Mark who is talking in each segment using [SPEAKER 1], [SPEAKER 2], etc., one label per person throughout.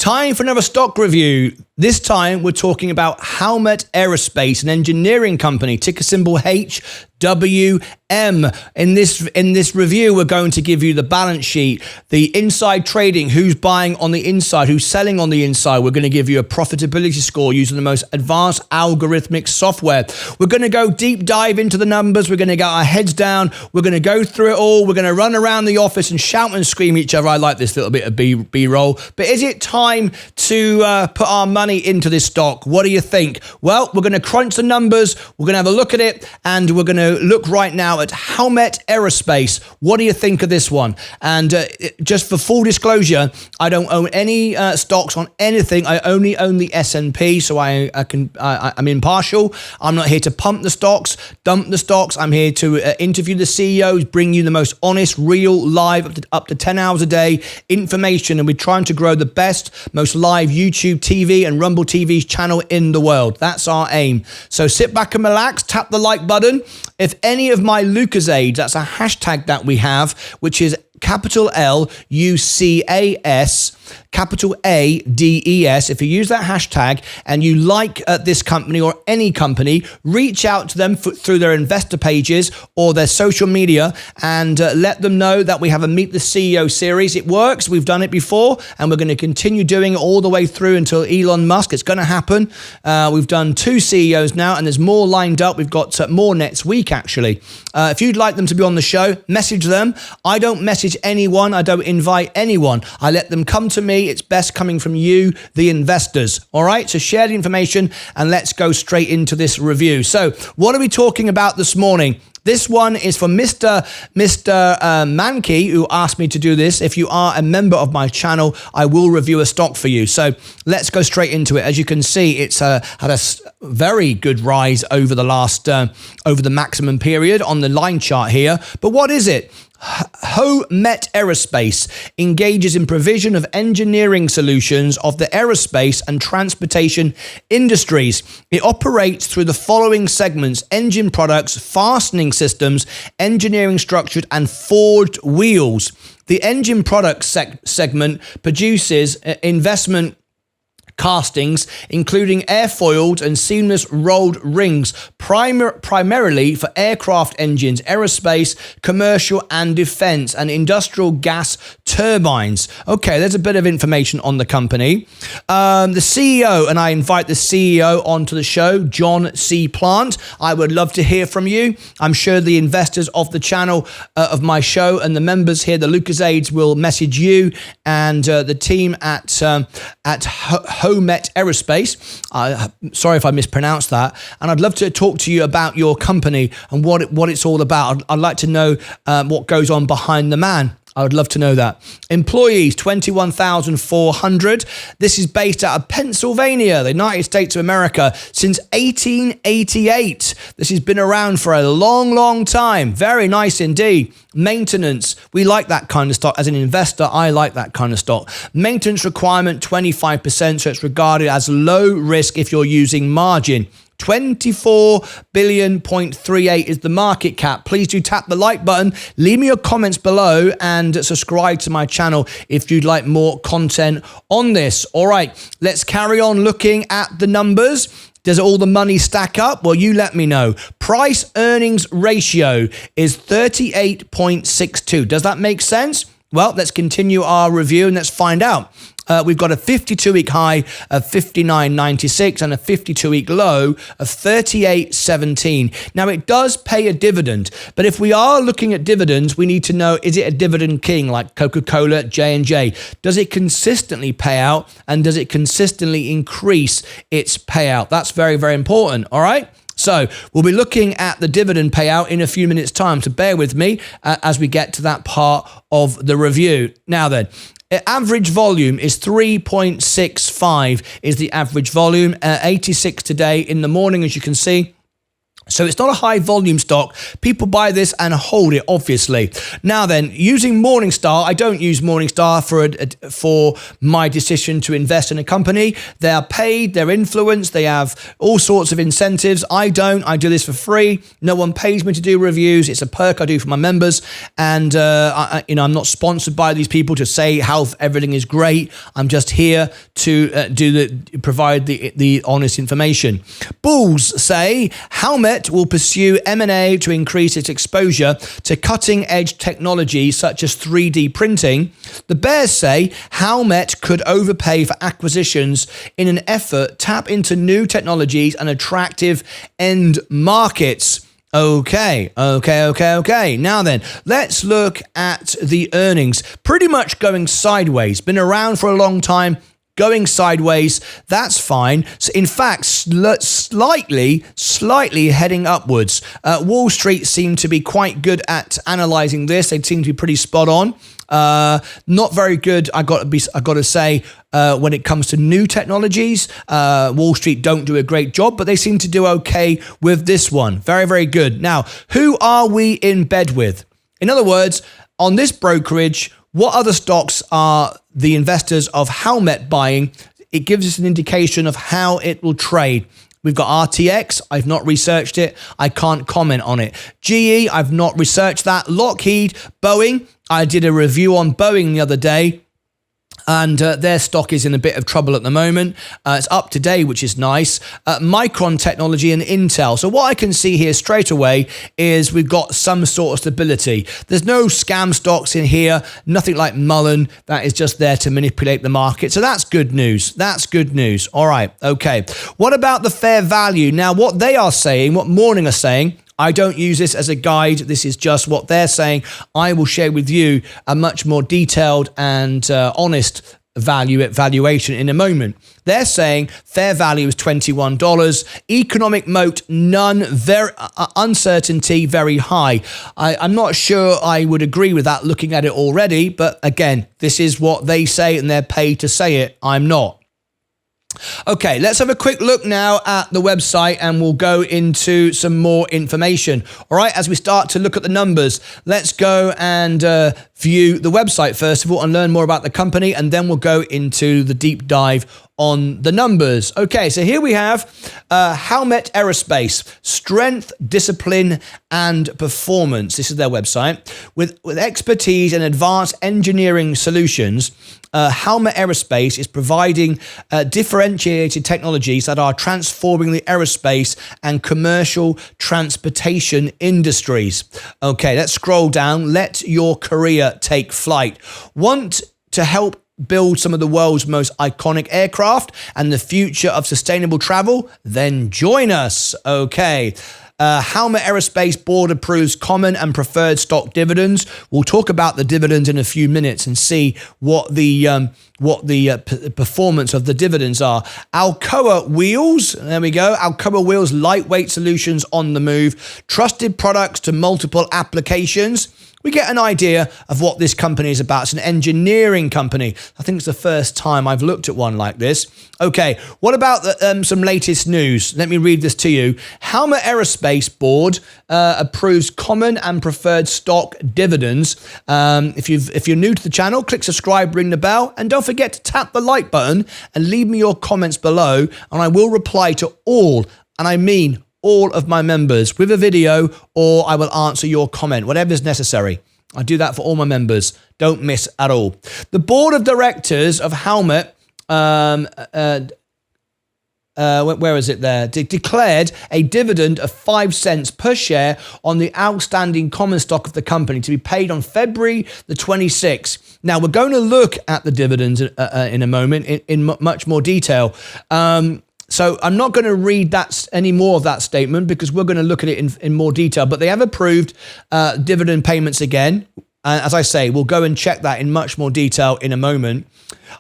[SPEAKER 1] Time for another stock review. This time we're talking about Howmet Aerospace, an engineering company, ticker symbol HWM. In this review, we're going to give you the balance sheet, the inside trading, who's buying on the inside, who's selling on the inside. We're going to give you a profitability score using the most advanced algorithmic software. We're going to go deep dive into the numbers. We're going to get our heads down. We're going to go through it all. We're going to run around the office and shout and scream at each other. I like this little bit of B-roll. But is it time to put our money into this stock? What do you think? Well, we're going to crunch the numbers. We're going to have a look at it, and we're going to look right now at Howmet Aerospace. What do you think of this one? And just for full disclosure, I don't own any stocks on anything. I only own the S&P, so I'm impartial. I'm not here to pump the stocks, dump the stocks. I'm here to interview the CEOs, bring you the most honest, real, live, up to 10 hours a day information, and we're trying to grow the best, most live YouTube TV and Rumble TV's channel in the world. That's our aim. So sit back and relax, tap the like button. If any of my Lucasades, that's a hashtag that we have, which is capital LUCAS, capital ADES. If you use that hashtag and you like this company or any company, reach out to them through their investor pages or their social media and let them know that we have a Meet the CEO series. It works. We've done it before, and we're going to continue doing it all the way through until Elon Musk. It's going to happen. We've done 2 CEOs now, and there's more lined up. We've got more next week, actually. If you'd like them to be on the show, message them. I don't message anyone. I don't invite anyone. I let them come to me. It's best coming from you, the investors. All right. So share the information and let's go straight into this review. So what are we talking about this morning? This one is for Mr. Mankey, who asked me to do this. If you are a member of my channel, I will review a stock for you. So let's go straight into it. As you can see, it's had a very good rise over the last, over the maximum period on the line chart here. But what is it? Howmet Aerospace engages in provision of engineering solutions of the aerospace and transportation industries. It operates through the following segments: engine products, fastening systems, engineering structured and forged wheels. The engine products segment produces investment castings, including airfoils and seamless rolled rings, primarily for aircraft engines, aerospace, commercial and defense, and industrial gas turbines. Okay, there's a bit of information on the company. The CEO, and I invite the CEO onto the show, John C. Plant. I would love to hear from you. I'm sure the investors of the channel, of my show, and the members here, the Lucasades, will message you and the team at Howmet Aerospace. Sorry if I mispronounced that. And I'd love to talk to you about your company and what it's all about. I'd like to know what goes on behind the man. I would love to know that. Employees, 21,400. This is based out of Pennsylvania, the United States of America, since 1888. This has been around for a long, long time. Very nice indeed. Maintenance, we like that kind of stock. As an investor, I like that kind of stock. Maintenance requirement, 25%, so it's regarded as low risk if you're using margin. 24.38 billion is the market cap. Please do tap the like button, leave me your comments below, and subscribe to my channel if you'd like more content on this. All right, let's carry on looking at the numbers. Does all the money stack up? Well, you let me know. Price earnings ratio is 38.62. Does that make sense? Well, let's continue our review and let's find out. We've got a 52-week high of 59.96 and a 52-week low of 38.17. Now, it does pay a dividend, but if we are looking at dividends, we need to know, is it a dividend king like Coca-Cola, J&J? Does it consistently pay out, and does it consistently increase its payout? That's very, very important, all right? So we'll be looking at the dividend payout in a few minutes' time, so bear with me as we get to that part of the review. Now then, average volume is 3.65 is the average volume, 86 today in the morning, as you can see. So it's not a high volume stock. People buy this and hold it, obviously. Now then, using Morningstar, I don't use Morningstar for my decision to invest in a company. They are paid, they're influenced, they have all sorts of incentives. I don't. I do this for free. No one pays me to do reviews. It's a perk I do for my members. And I'm not sponsored by these people to say how everything is great. I'm just here to provide the honest information. Bulls say Howmet will pursue M&A to increase its exposure to cutting-edge technology such as 3D printing. The Bears say Howmet could overpay for acquisitions in an effort to tap into new technologies and attractive end markets. Okay. Now then, let's look at the earnings. Pretty much going sideways. Been around for a long time. Going sideways, that's fine. So in fact, slightly heading upwards. Wall Street seemed to be quite good at analyzing this. They seem to be pretty spot on. Not very good, I got to say, when it comes to new technologies. Wall Street don't do a great job, but they seem to do okay with this one. Very, very good. Now, who are we in bed with? In other words, on this brokerage, what other stocks are the investors of Howmet buying? It gives us an indication of how it will trade. We've got RTX. I've not researched it. I can't comment on it. GE, I've not researched that. Lockheed, Boeing. I did a review on Boeing the other day. And their stock is in a bit of trouble at the moment. It's up today, which is nice. Micron Technology and Intel. So what I can see here straight away is we've got some sort of stability. There's no scam stocks in here. Nothing like Mullen. That is just there to manipulate the market. So that's good news. That's good news. All right. Okay. What about the fair value? Now, what they are saying, what Morning are saying, I don't use this as a guide. This is just what they're saying. I will share with you a much more detailed and honest valuation in a moment. They're saying fair value is $21. Economic moat, none. Very uncertainty, very high. I'm not sure I would agree with that looking at it already. But again, this is what they say and they're paid to say it. I'm not. Okay, let's have a quick look now at the website and we'll go into some more information. All right, as we start to look at the numbers, let's go and view the website first of all and learn more about the company, and then we'll go into the deep dive on the numbers. Okay, so here we have Howmet Aerospace, strength, discipline, and performance. This is their website. With expertise in advanced engineering solutions, Howmet Aerospace is providing differentiated technologies that are transforming the aerospace and commercial transportation industries. Okay, let's scroll down. Let your career take flight. Want to help build some of the world's most iconic aircraft and the future of sustainable travel? Then join us. Okay. Howmet Aerospace board approves common and preferred stock dividends. We'll talk about the dividends in a few minutes and see what the performance of the dividends are. Alcoa Wheels, there we go. Alcoa Wheels, lightweight solutions on the move, trusted products to multiple applications. We get an idea of what this company is about. It's an engineering company. I think it's the first time I've looked at one like this. Okay, what about some latest news? Let me read this to you. Howmet Aerospace board approves common and preferred stock dividends. If you're new to the channel, click subscribe, ring the bell, and don't forget to tap the like button and leave me your comments below, and I will reply to all, and I mean all of my members with a video, or I will answer your comment, whatever is necessary. I do that for all my members. Don't miss at all. The board of directors of Howmet, where is it there? Declared a dividend of 5 cents per share on the outstanding common stock of the company to be paid on February the 26th. Now, we're going to look at the dividends in a moment in much more detail. So I'm not going to read any more of that statement because we're going to look at it in more detail. But they have approved dividend payments again. And as I say, we'll go and check that in much more detail in a moment.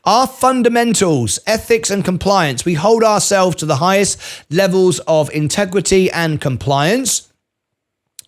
[SPEAKER 1] Our fundamentals, ethics and compliance. We hold ourselves to the highest levels of integrity and compliance.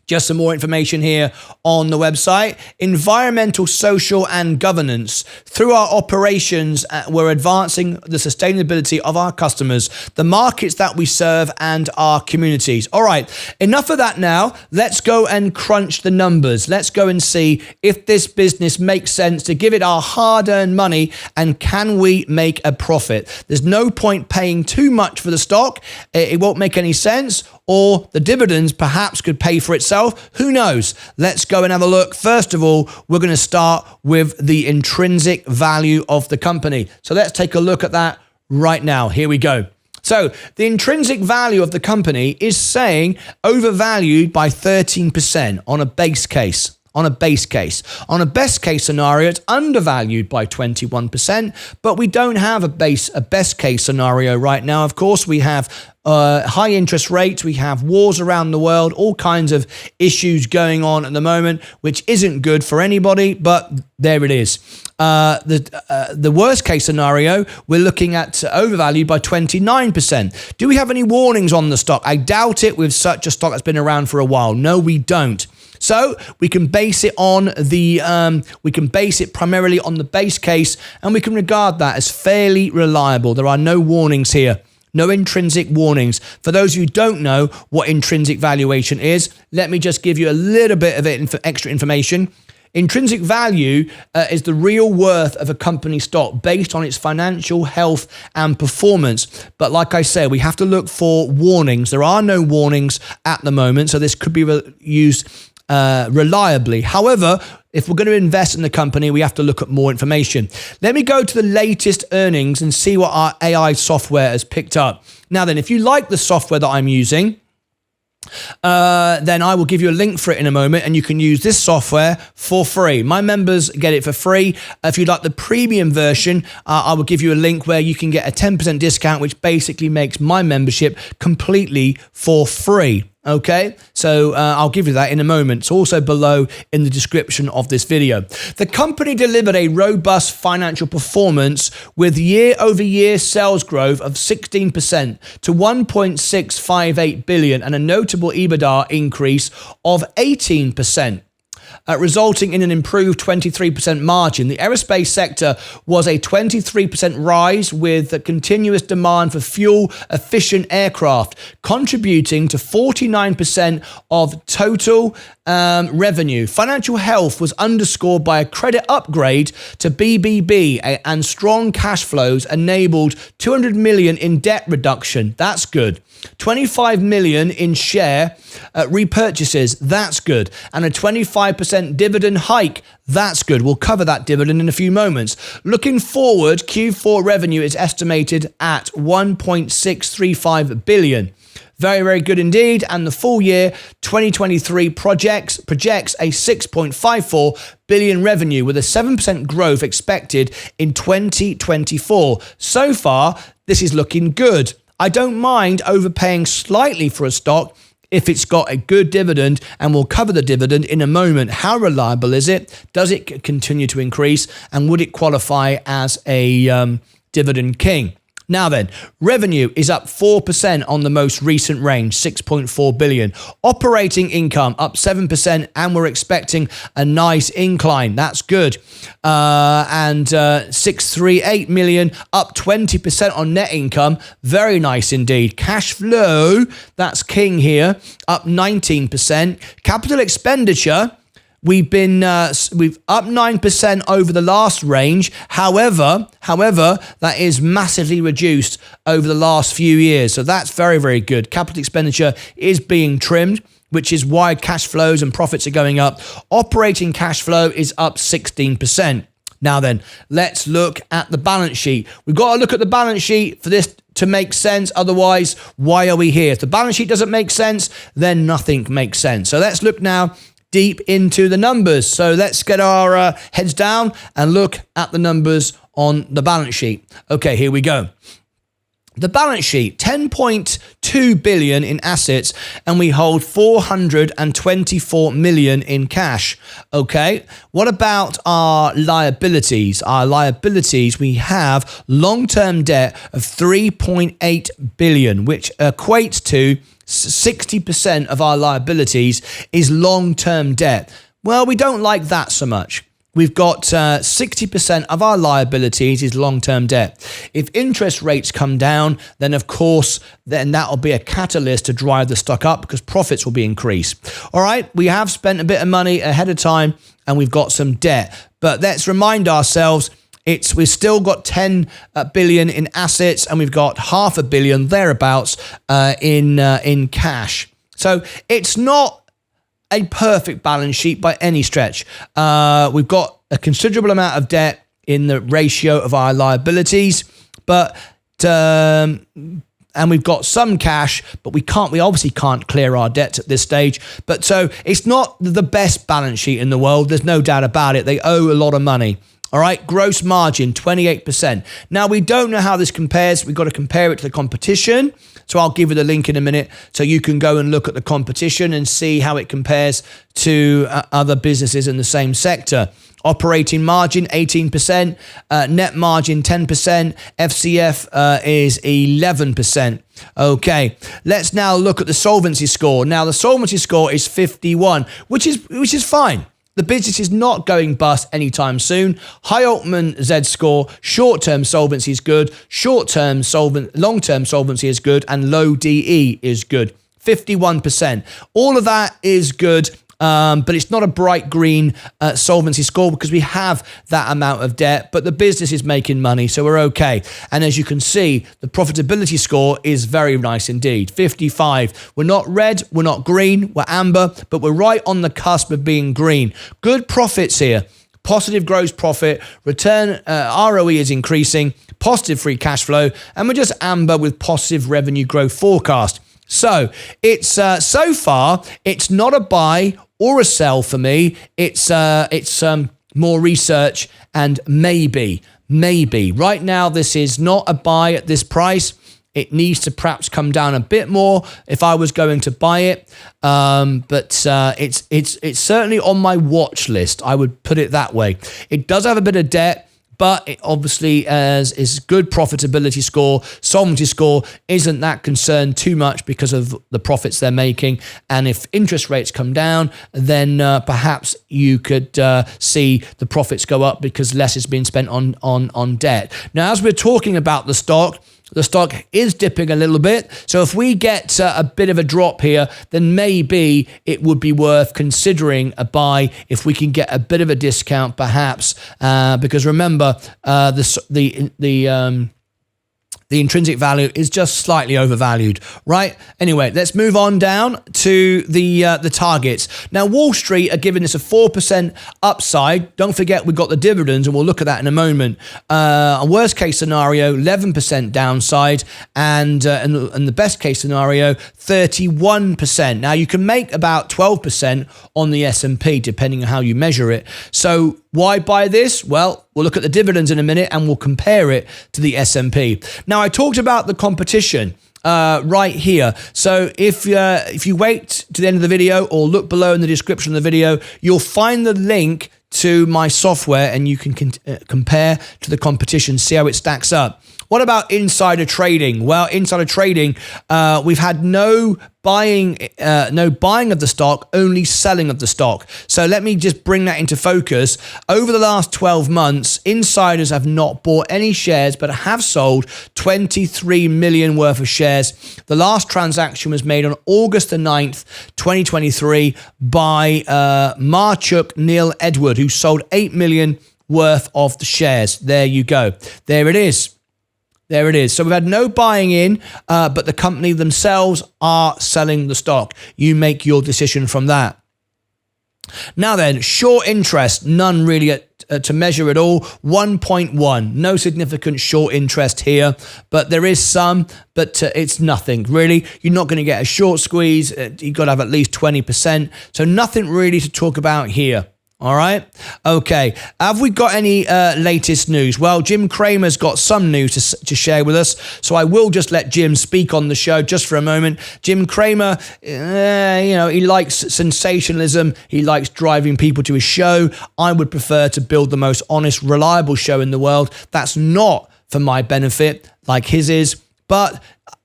[SPEAKER 1] Just some more information here on the website. Environmental, social, and governance. Through our operations, we're advancing the sustainability of our customers, the markets that we serve, and our communities. All right, enough of that now. Let's go and crunch the numbers. Let's go and see if this business makes sense to give it our hard-earned money, and can we make a profit? There's no point paying too much for the stock. It won't make any sense. Or the dividends perhaps could pay for itself. Who knows? Let's go and have a look. First of all, we're going to start with the intrinsic value of the company. So let's take a look at that right now. Here we go. So the intrinsic value of the company is saying overvalued by 13% on a base case. On a best case scenario, it's undervalued by 21%, but we don't have a best case scenario right now. Of course, we have high interest rates, we have wars around the world, all kinds of issues going on at the moment, which isn't good for anybody, but there it is. The worst case scenario, we're looking at overvalued by 29%. Do we have any warnings on the stock? I doubt it with such a stock that's been around for a while. No, we don't. So we can base it on primarily on the base case, and we can regard that as fairly reliable. There are no warnings here. No intrinsic warnings. For those who don't know what intrinsic valuation is, let me just give you a little bit of extra information. Intrinsic value is the real worth of a company stock based on its financial health and performance. But like I said, we have to look for warnings. There are no warnings at the moment, so this could be used reliably. However, if we're going to invest in the company, we have to look at more information. Let me go to the latest earnings and see what our AI software has picked up. Now then, if you like the software that I'm using, then I will give you a link for it in a moment, and you can use this software for free. My members get it for free. If you'd like the premium version, I will give you a link where you can get a 10% discount, which basically makes my membership completely for free. Okay, so I'll give you that in a moment. It's also below in the description of this video. The company delivered a robust financial performance with year-over-year sales growth of 16% to 1.658 billion and a notable EBITDA increase of 18%. Resulting in an improved 23% margin. The aerospace sector was a 23% rise with a continuous demand for fuel-efficient aircraft, contributing to 49% of total revenue. Financial health was underscored by a credit upgrade to BBB, and strong cash flows enabled 200 million in debt reduction. That's good. 25 million in share repurchases. That's good. And a 25% dividend hike. That's good. We'll cover that dividend in a few moments. Looking forward, Q4 revenue is estimated at 1.635 billion. Very, very good indeed. And the full year 2023 projects a 6.54 billion revenue with a 7% growth expected in 2024. So far, this is looking good. I don't mind overpaying slightly for a stock if it's got a good dividend, and we'll cover the dividend in a moment. How reliable is it? Does it continue to increase? And would it qualify as a dividend king? Now then, revenue is up 4% on the most recent range, 6.4 billion. Operating income up 7%, and we're expecting a nice incline. That's good. And 638 million, up 20% on net income. Very nice indeed. Cash flow, that's king here, up 19%. Capital expenditure, we've up 9% over the last range. However, that is massively reduced over the last few years. So that's very, very good. Capital expenditure is being trimmed, which is why cash flows and profits are going up. Operating cash flow is up 16%. Now then, let's look at the balance sheet. We've got to look at the balance sheet for this to make sense. Otherwise, why are we here? If the balance sheet doesn't make sense, then nothing makes sense. So let's look now deep into the numbers. So let's get our heads down and look at the numbers on the balance sheet. Okay, here we go. The balance sheet, 10.2 billion in assets, and we hold 424 million in cash. Okay, what about our liabilities? Our liabilities, we have long-term debt of 3.8 billion, which equates to 60% of our liabilities is long-term debt. Well, we don't like that so much. We've got 60% of our liabilities is long-term debt. If interest rates come down, then of course, then that'll be a catalyst to drive the stock up because profits will be increased. All right, we have spent a bit of money ahead of time and we've got some debt. But let's remind ourselves, we've still got 10 billion in assets and we've got $500 million thereabouts in cash. So it's not a perfect balance sheet by any stretch. We've got a considerable amount of debt in the ratio of our liabilities, but and we've got some cash, but we obviously can't clear our debts at this stage. But so it's not the best balance sheet in the world. There's no doubt about it. They owe a lot of money. All right, gross margin, 28%. Now, we don't know how this compares. We've got to compare it to the competition. So I'll give you the link in a minute so you can go and look at the competition and see how it compares to other businesses in the same sector. Operating margin, 18%. Net margin, 10%. FCF is 11%. Okay, let's now look at the solvency score. Now, the solvency score is 51, which is fine. The business is not going bust anytime soon. High Altman Z score, short-term solvency is good, long-term solvency is good, and low DE is good. 51%. All of that is good. But it's not a bright green solvency score because we have that amount of debt, but the business is making money, so we're okay. And as you can see, the profitability score is very nice indeed, 55. We're not red, we're not green, we're amber, but we're right on the cusp of being green. Good profits here. Positive gross profit, return ROE is increasing, positive free cash flow, and we're just amber with positive revenue growth forecast. So it's so far, it's not a buy or a sell for me. It's more research and maybe. Right now, this is not a buy at this price. It needs to perhaps come down a bit more if I was going to buy it. But it's certainly on my watch list. I would put it that way. It does have a bit of debt, but it obviously is good profitability score. Solvency score isn't that concerned too much because of the profits they're making. And if interest rates come down, then perhaps you could see the profits go up because less is being spent on debt. Now, as we're talking about the stock is dipping a little bit. So if we get a bit of a drop here, then maybe it would be worth considering a buy if we can get a bit of a discount, perhaps. Because remember, the intrinsic value is just slightly overvalued, right? Anyway, let's move on down to the targets. Now, Wall Street are giving this a 4% upside. Don't forget, we've got the dividends, and we'll look at that in a moment. A worst case scenario, 11% downside, and the best case scenario, 31%. Now, you can make about 12% on the S&P, depending on how you measure it. So why buy this? Well, we'll look at the dividends in a minute and we'll compare it to the S&P. Now, I talked about the competition right here. So if you wait to the end of the video or look below in the description of the video, you'll find the link to my software and you can compare to the competition, see how it stacks up. What about insider trading? Well, insider trading, we've had no buying of the stock, only selling of the stock. So let me just bring that into focus. Over the last 12 months, insiders have not bought any shares, but have sold 23 million worth of shares. The last transaction was made on August the 9th, 2023 by Marchuk Neil Edward, who sold 8 million worth of the shares. There you go. There it is. There it is. So we've had no buying in, but the company themselves are selling the stock. You make your decision from that. Now then, short interest, none really to measure at all. 1.1, no significant short interest here, but there is some, but it's nothing really. You're not going to get a short squeeze. You've got to have at least 20%. So nothing really to talk about here. All right. Okay. Have we got any latest news? Well, Jim Cramer's got some news to share with us. So I will just let Jim speak on the show just for a moment. Jim Cramer, he likes sensationalism. He likes driving people to his show. I would prefer to build the most honest, reliable show in the world. That's not for my benefit like his is. But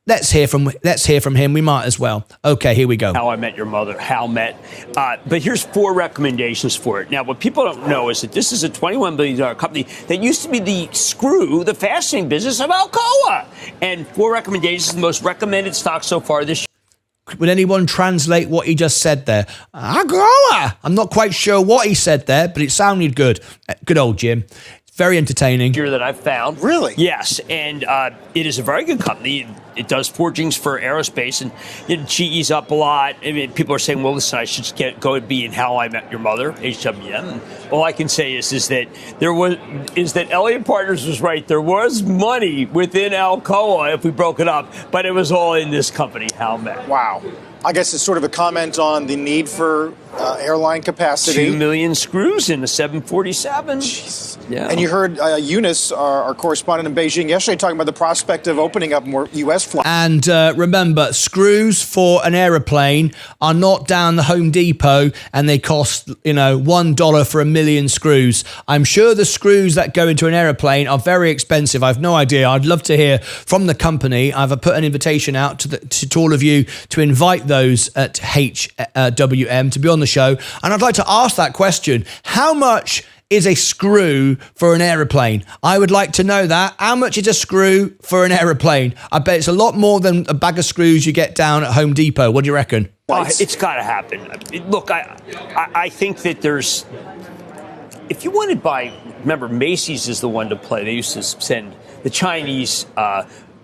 [SPEAKER 1] let's hear from him. We might as well. Okay, here we go.
[SPEAKER 2] How I Met Your Mother, Howmet. But here's 4 recommendations for it. Now, what people don't know is that this is a $21 billion company that used to be the fastening business of Alcoa. And 4 recommendations, the most recommended stock so far this year.
[SPEAKER 1] Would anyone translate what he just said there? Alcoa! I'm not quite sure what he said there, but it sounded good. Good old Jim. Very entertaining.
[SPEAKER 2] Here that I've found.
[SPEAKER 3] Really?
[SPEAKER 2] Yes, and it is a very good company. It does forgings for aerospace, and GE's up a lot. I mean, people are saying, well, listen, I should go and be in How I Met Your Mother, HWM. And all I can say is that Elliott Partners was right. There was money within Alcoa if we broke it up, but it was all in this company, Howmet.
[SPEAKER 3] Wow. I guess it's sort of a comment on the need for airline capacity.
[SPEAKER 2] 2 million screws in the 747.
[SPEAKER 3] Jesus.
[SPEAKER 2] Yeah.
[SPEAKER 3] And you heard Eunice, our correspondent in Beijing yesterday, talking about the prospect of opening up more U.S. flights.
[SPEAKER 1] And remember, screws for an aeroplane are not down the Home Depot and they cost, $1 for a million screws. I'm sure the screws that go into an aeroplane are very expensive. I've no idea. I'd love to hear from the company. I've put an invitation out to all of you to invite those at HWM to be on the show. And I'd like to ask that question. How much is a screw for an aeroplane? I would like to know that. How much is a screw for an aeroplane? I bet it's a lot more than a bag of screws you get down at Home Depot. What do you reckon?
[SPEAKER 2] It's got to happen. Look, I think that there's... If you want to buy... Remember, Macy's is the one to play. They used to send the Chinese...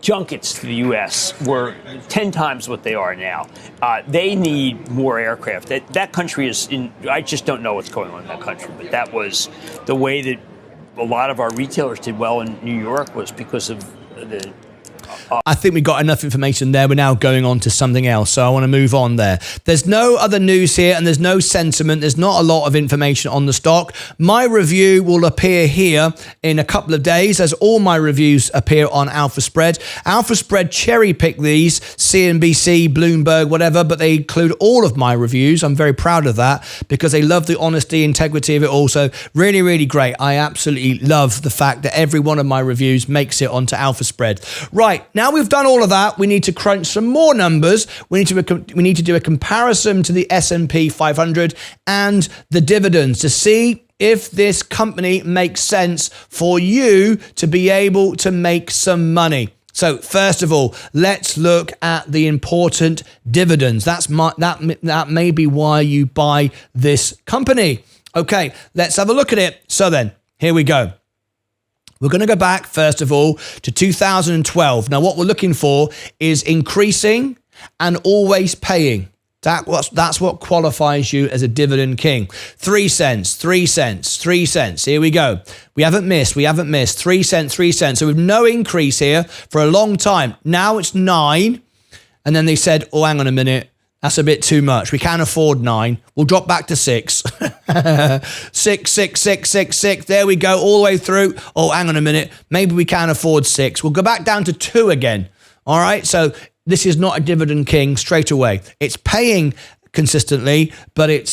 [SPEAKER 2] junkets to the U.S. were 10 times what they are now. They need more aircraft. That country is in... I just don't know what's going on in that country, but that was the way that a lot of our retailers did well in New York was because of the...
[SPEAKER 1] I think we got enough information there. We're now going on to something else, so I want to move on there. There's no other news here, and there's no sentiment. There's not a lot of information on the stock. My review will appear here in a couple of days, as all my reviews appear on Alpha Spread. Alpha Spread cherry-pick these, CNBC, Bloomberg, whatever, but they include all of my reviews. I'm very proud of that because they love the honesty, integrity of it also. Really, really great. I absolutely love the fact that every one of my reviews makes it onto Alpha Spread. Right. Now we've done all of that, we need to crunch some more numbers. We need to do a comparison to the S&P 500 and the dividends to see if this company makes sense for you to be able to make some money. So first of all, let's look at the important dividends. That may be why you buy this company. Okay, let's have a look at it. So then, here we go. We're going to go back, first of all, to 2012. Now, what we're looking for is increasing and always paying. That's what qualifies you as a dividend king. 3 cents, 3 cents, 3 cents. Here we go. We haven't missed. 3 cents, 3 cents. So with no increase here for a long time. Now it's 9. And then they said, oh, hang on a minute. That's a bit too much. We can't afford 9. We'll drop back to 6. 6, 6, 6, 6, 6. There we go, all the way through. Oh, hang on a minute. Maybe we can't afford 6. We'll go back down to 2 again. All right, so this is not a dividend king straight away. It's paying consistently, but it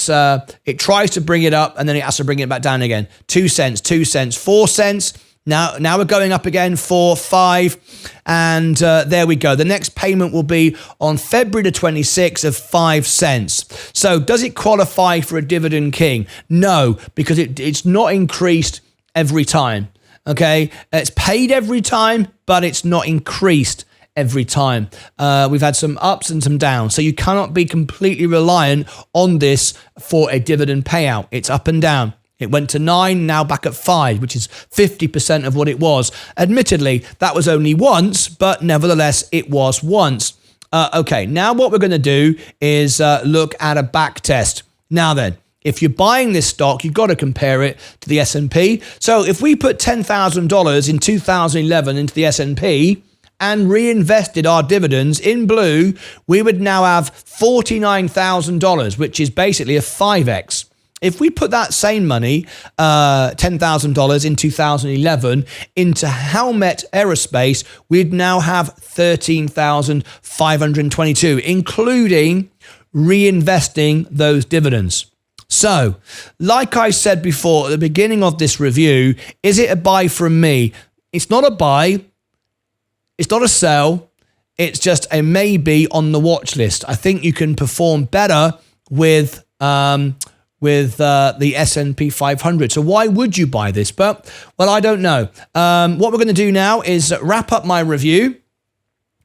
[SPEAKER 1] tries to bring it up and then it has to bring it back down again. 2 cents, 2 cents, 4 cents. Now we're going up again, 4, 5, and there we go. The next payment will be on February the 26th of 5 cents. So does it qualify for a dividend king? No, because it's not increased every time, okay? It's paid every time, but it's not increased every time. We've had some ups and some downs, so you cannot be completely reliant on this for a dividend payout. It's up and down. It went to 9, now back at 5, which is 50% of what it was. Admittedly, that was only once, but nevertheless, it was once. Okay, now what we're going to do is look at a back test. Now then, if you're buying this stock, you've got to compare it to the S&P. So if we put $10,000 in 2011 into the S&P and reinvested our dividends in blue, we would now have $49,000, which is basically a 5x. if we put that same money, $10,000 in 2011, into Howmet Aerospace, we'd now have $13,522, including reinvesting those dividends. So, like I said before at the beginning of this review, is it a buy from me? It's not a buy. It's not a sell. It's just a maybe on the watch list. I think you can perform better with the S&P 500. So why would you buy this? Well, I don't know. What we're going to do now is wrap up my review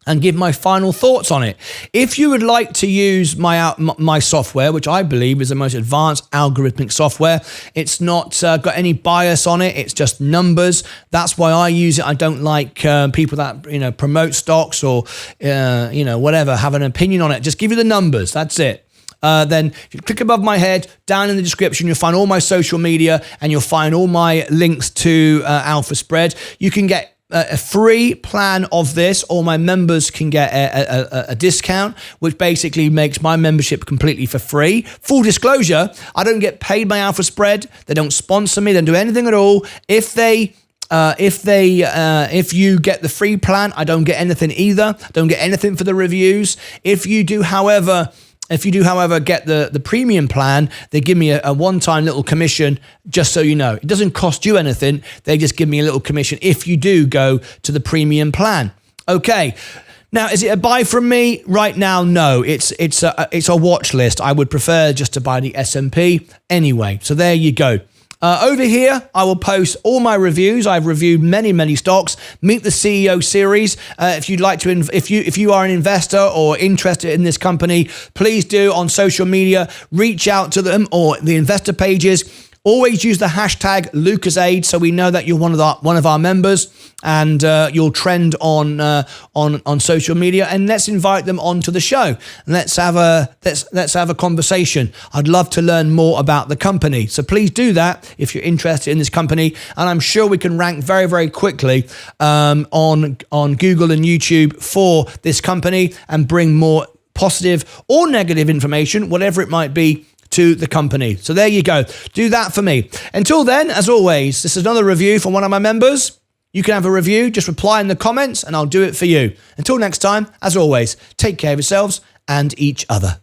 [SPEAKER 1] and give my final thoughts on it. If you would like to use my software, which I believe is the most advanced algorithmic software, it's not got any bias on it. It's just numbers. That's why I use it. I don't like people that promote stocks or whatever, have an opinion on it. Just give you the numbers. That's it. Then if you click above my head, down in the description, you'll find all my social media and you'll find all my links to Alpha Spread. You can get a free plan of this, or my members can get a discount, which basically makes my membership completely for free. Full disclosure, I don't get paid by Alpha Spread. They don't sponsor me. They don't do anything at all. If you get the free plan, I don't get anything either. Don't get anything for the reviews. If you do, however, get the premium plan, they give me a one-time little commission, just so you know. It doesn't cost you anything. They just give me a little commission if you do go to the premium plan. Okay. Now, is it a buy from me? Right now, no. It's a watch list. I would prefer just to buy the S&P anyway. So there you go. Over here, I will post all my reviews. I've reviewed many stocks. Meet the CEO series. If you'd like to, if you are an investor or interested in this company, please do on social media. Reach out to them or the investor pages. Always use the hashtag LucasAid so we know that you're one of our members, and you'll trend on social media. And let's invite them onto the show. And let's have a conversation. I'd love to learn more about the company. So please do that if you're interested in this company. And I'm sure we can rank very quickly on Google and YouTube for this company and bring more positive or negative information, whatever it might be, to the company. So there you go. Do that for me. Until then, as always, this is another review from one of my members. You can have a review, just reply in the comments and I'll do it for you. Until next time, as always, take care of yourselves and each other.